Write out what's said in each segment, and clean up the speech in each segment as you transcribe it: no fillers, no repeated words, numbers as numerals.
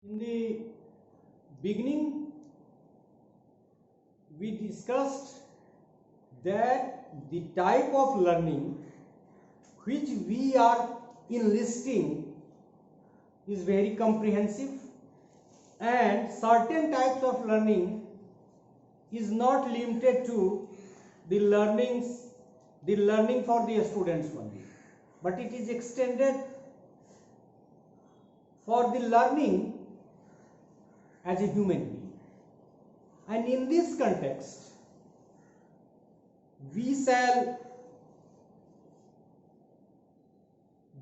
In the beginning, we discussed that the type of learning which we are enlisting is very comprehensive, and certain types of learning is not limited to the learning for the students only, but it is extended for the learning as a human being. And in this context, we shall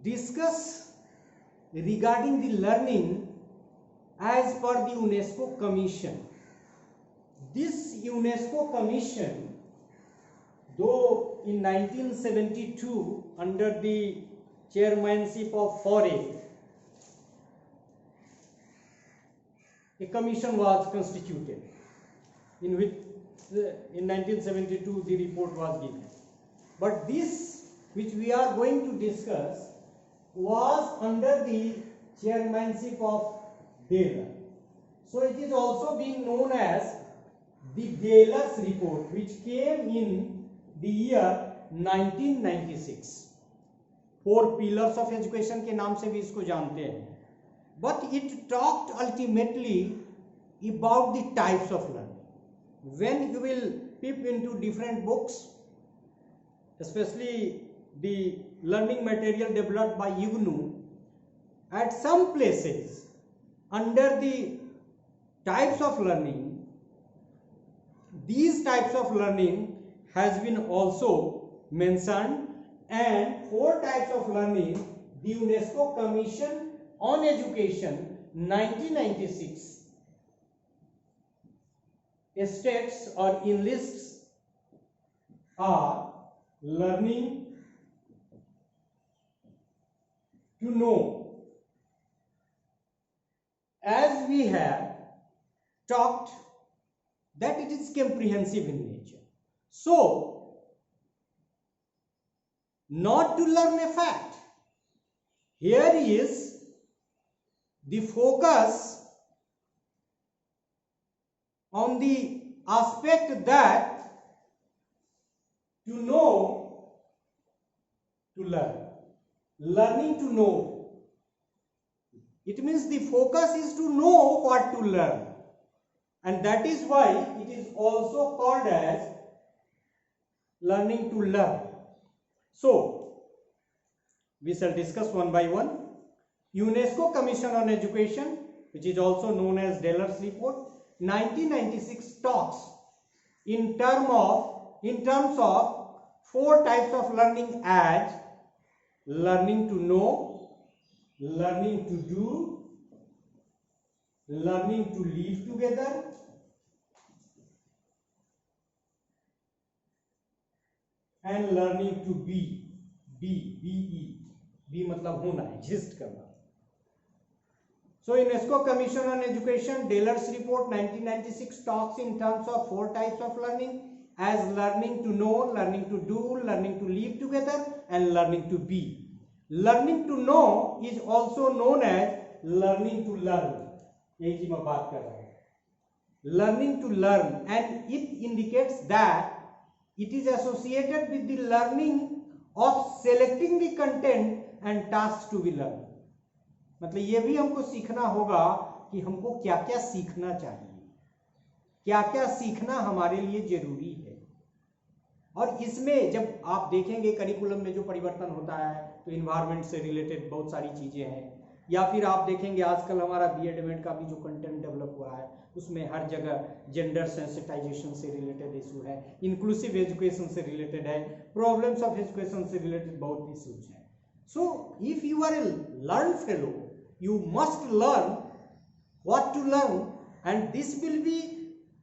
discuss regarding the learning as per the UNESCO Commission. This UNESCO Commission, though in 1972 under the chairmanship of Faure, a commission was constituted in which in 1972 the report was given. But this which we are going to discuss was under the chairmanship of Deller. So it is also being known as the Deller's report, which came in the year 1996. 4 pillars of education के नाम से भी इसको जानते हैं. But it talked ultimately about the types of learning. When you will peep into different books, especially the learning material developed by IGNOU, at some places under the types of learning, these types of learning has been also mentioned, and 4 types of learning the UNESCO Commission on Education 1996 states or enlists are learning to know. As we have talked that it is comprehensive in nature. So, not to learn a fact. Here is the focus on the aspect that to know, to learn. Learning to know. It means the focus is to know what to learn. And that is why it is also called as learning to learn. So, we shall discuss one by one. UNESCO Commission on Education, which is also known as Deller's report, 1996 talks in terms of 4 types of learning as learning to know, learning to do, learning to live together, and learning to be. Be मतलब होना, exist करना. So UNESCO Commission on Education, Deller's report 1996 talks in terms of 4 types of learning as learning to know, learning to do, learning to live together, and learning to be. Learning to know is also known as learning to learn. यही की मैं बात कर रहा हूँ. Learning to learn, and it indicates that it is associated with the learning of selecting the content and tasks to be learned. मतलब ये भी हमको सीखना होगा कि हमको क्या क्या सीखना चाहिए, क्या क्या सीखना हमारे लिए जरूरी है. और इसमें जब आप देखेंगे करिकुलम में जो परिवर्तन होता है तो इन्वायरमेंट से रिलेटेड बहुत सारी चीजें हैं, या फिर आप देखेंगे आजकल हमारा बीएड एमएड का भी जो कंटेंट डेवलप हुआ है उसमें हर जगह जेंडर सेंसिटाइजेशन से रिलेटेड इशू है, इंक्लूसिव एजुकेशन से रिलेटेड है, प्रॉब्लम्स ऑफ एजुकेशन से रिलेटेड बहुत इश्यूज हैं. So if you are a learned fellow, you must learn what to learn, and this will be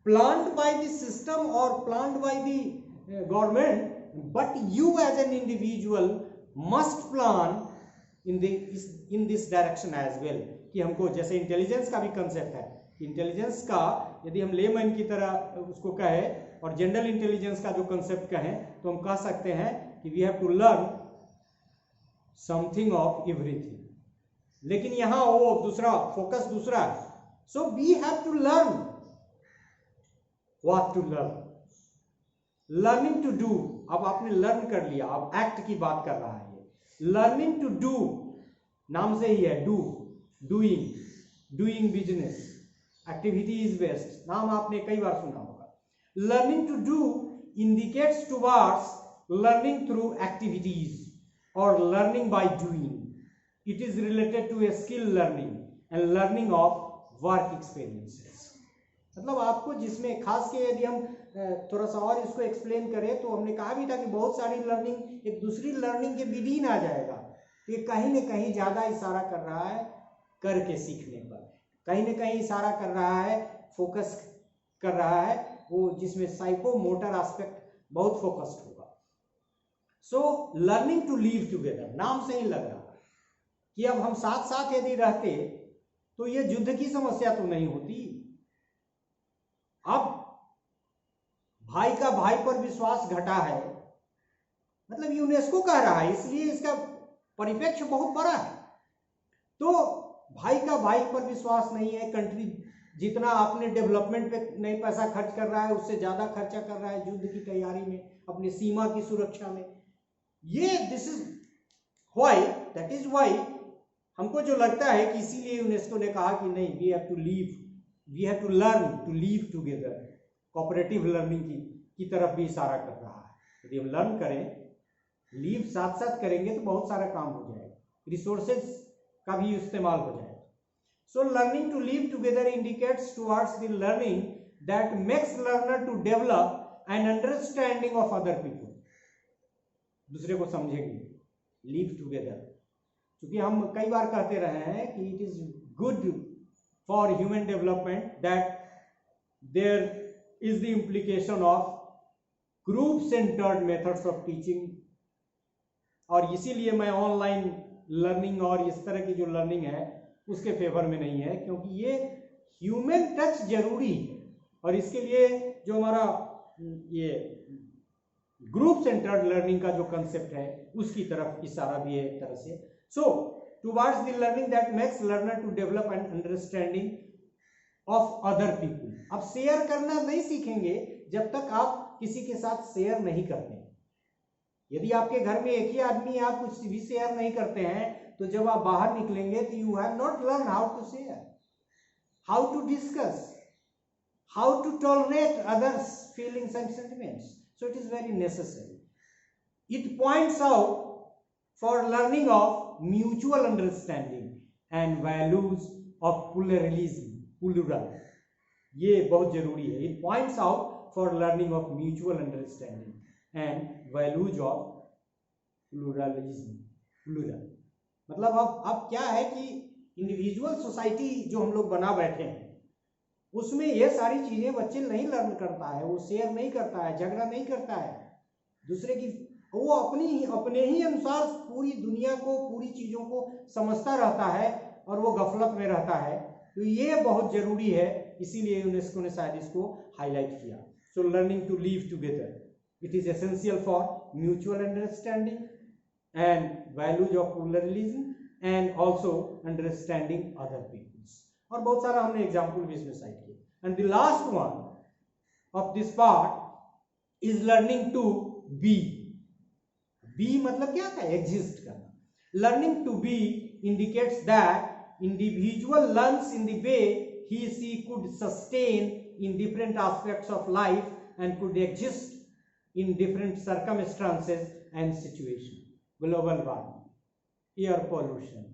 planned by the system or planned by the government, but you as an individual must plan in this direction as well. कि हमको जैसे intelligence का भी concept है, intelligence का यदि हम layman की तरह उसको कहें और जनरल इंटेलिजेंस का जो कंसेप्ट कहें तो हम कह सकते हैं कि we have to learn something of everything. लेकिन यहाँ वो दूसरा फोकस दूसरा है. So we have to learn what to learn. Learning to do, अब आपने लर्न कर लिया, अब एक्ट की बात कर रहा है ये. लर्निंग टू डू, नाम से ही है do, doing business, activity is best, नाम आपने कई बार सुना होगा. Learning to do indicates towards learning through activities और learning by doing. It is related to a skill learning and learning of work experiences. मतलब आपको जिसमें खास के यदि हम थोड़ा सा और इसको एक्सप्लेन करें तो हमने कहा भी था कि बहुत सारी लर्निंग एक दूसरी लर्निंग के विधीन आ जाएगा. ये कहीं न कहीं ज़्यादा इशारा कर रहा है करके सीखने पर, कहीं न कहीं इशारा कर रहा है, फोकस कर रहा है वो, जिसमें साइको मोटर एस्पेक्ट बहुत फोकस्ड होगा. So learning to live together, नाम से ही लग रहा है कि अब हम साथ साथ यदि रहते तो ये युद्ध की समस्या तो नहीं होती. अब भाई का भाई पर विश्वास घटा है, मतलब यूनेस्को कह रहा है, इसलिए इसका परिप्रेक्ष्य बहुत बड़ा है. तो भाई का भाई पर विश्वास नहीं है, कंट्री जितना अपने डेवलपमेंट पे नहीं पैसा खर्च कर रहा है उससे ज्यादा खर्चा कर रहा है युद्ध की तैयारी में, अपनी सीमा की सुरक्षा में. ये this is why, that is why हमको जो लगता है कि इसीलिए यूनेस्को ने कहा कि नहीं, we have to live, we have to learn to live together. Cooperative learning की तरफ भी इशारा कर रहा है. यदि हम लर्न करें, लीव साथ साथ करेंगे तो बहुत सारा काम हो जाएगा, रिसोर्सेज का भी इस्तेमाल हो जाएगा. So learning to live together indicates towards the learning that makes learner to develop an understanding of other people. दूसरे को समझेंगे, लीव टुगेदर. क्योंकि हम कई बार कहते रहे हैं कि it is good for human development that there is the implication of group centred methods of teaching. और इसीलिए मैं ऑनलाइन लर्निंग और इस तरह की जो लर्निंग है उसके फेवर में नहीं है, क्योंकि ये ह्यूमन टच जरूरी है. और इसके लिए जो हमारा ये ग्रुप सेंटर्ड लर्निंग का जो कंसेप्ट है उसकी तरफ इशारा भी है एक तरह से. So towards the learning that makes learner to develop an understanding of other people. अब शेयर करना नहीं सीखेंगे जब तक आप किसी के साथ शेयर नहीं करते. यदि आपके घर में एक ही आदमी आप कुछ भी शेयर नहीं करते हैं तो जब आप बाहर निकलेंगे तो you have not learn how to share, how to discuss, how to tolerate others feelings and sentiments. So it is very necessary. It points out for learning of mutual understanding and values of pluralism. Plural ये बहुत जरूरी है. It points out for learning of mutual understanding and values of pluralism. Plural मतलब अब क्या है कि individual society जो हम लोग बना बैठे हैं उसमें ये सारी चीजें बच्चे नहीं लर्न करता है, वो शेयर नहीं करता है, झगड़ा नहीं करता है दूसरे की, वो अपने ही अनुसार पूरी दुनिया को, पूरी चीजों को समझता रहता है और वो गफलत में रहता है. तो ये बहुत जरूरी है, इसीलिए यूनेस्को ने शायद इसको हाईलाइट किया. So learning to live together, it is essential for mutual understanding and values of pluralism and also understanding other peoples. और बहुत सारा हमने एग्जाम्पल भी इसमें साइट किए. And the last one of this part is learning to be. Be मतलब क्या था? एग्जिस्ट करना. Learning to be indicates that individual learns in the way he she could sustain in different aspects of life and could exist in different circumstances and situations. Global warming, air pollution,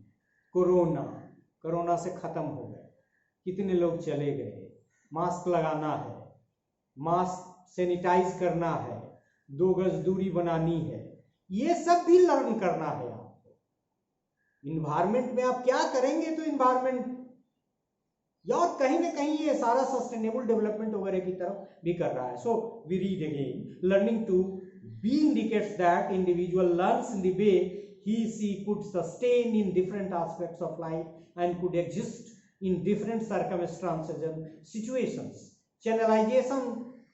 corona से खत्म हो गए, कितने लोग चले गए, mask लगाना है, मास्क सैनिटाइज करना है, 2 गज दूरी बनानी है, ये सब भी लर्न करना है आपको. इन्वायरमेंट में आप क्या करेंगे तो इन्वायरमेंट, या और कहीं ना कहीं ये सारा सस्टेनेबल डेवलपमेंट वगैरह की तरफ भी कर रहा है. So we read again, learning to be indicates that individual learns in the way he she could sustain in different aspects of life and could exist in different circumstances and situations. Channelization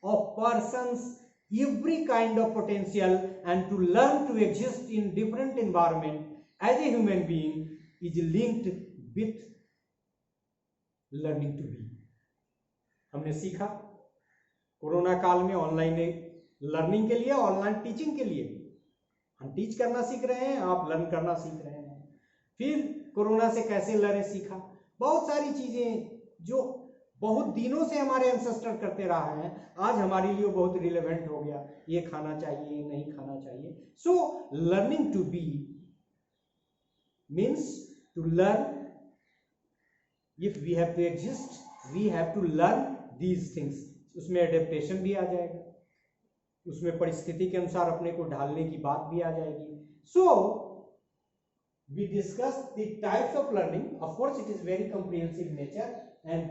of persons every kind of potential and to learn to exist in different environment as a human being is linked with learning to be. हमने सीखा corona काल में online learning के लिए, online teaching के लिए हम teach करना सीख रहे हैं, आप लर्न करना सीख रहे हैं। फिर कोरोना से कैसे लड़े सीखा, बहुत सारी चीजें जो बहुत दिनों से हमारे एंसेस्टर करते रहे हैं, आज हमारे लिए बहुत रिलेवेंट हो गया, ये खाना चाहिए, नहीं खाना चाहिए। So learning to be means to learn. If we have to exist, we have to learn these things. उसमें एडेप्टेशन भी आ जाएगा, उसमें परिस्थिति के अनुसार अपने को ढालने की बात भी आ जाएगी। सो we discussed the types of learning. Of course it is very comprehensive nature and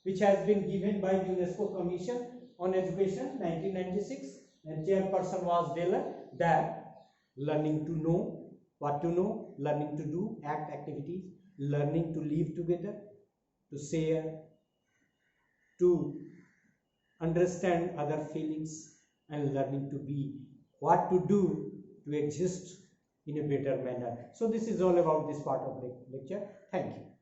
which has been given by UNESCO Commission on Education 1996, and chairperson was Deller. That learning to know, what to know, learning to do act activities, learning to live together, to share, to understand other feelings, and learning to be, what to do to exist in a better manner. So this is all about this part of the lecture. Thank you.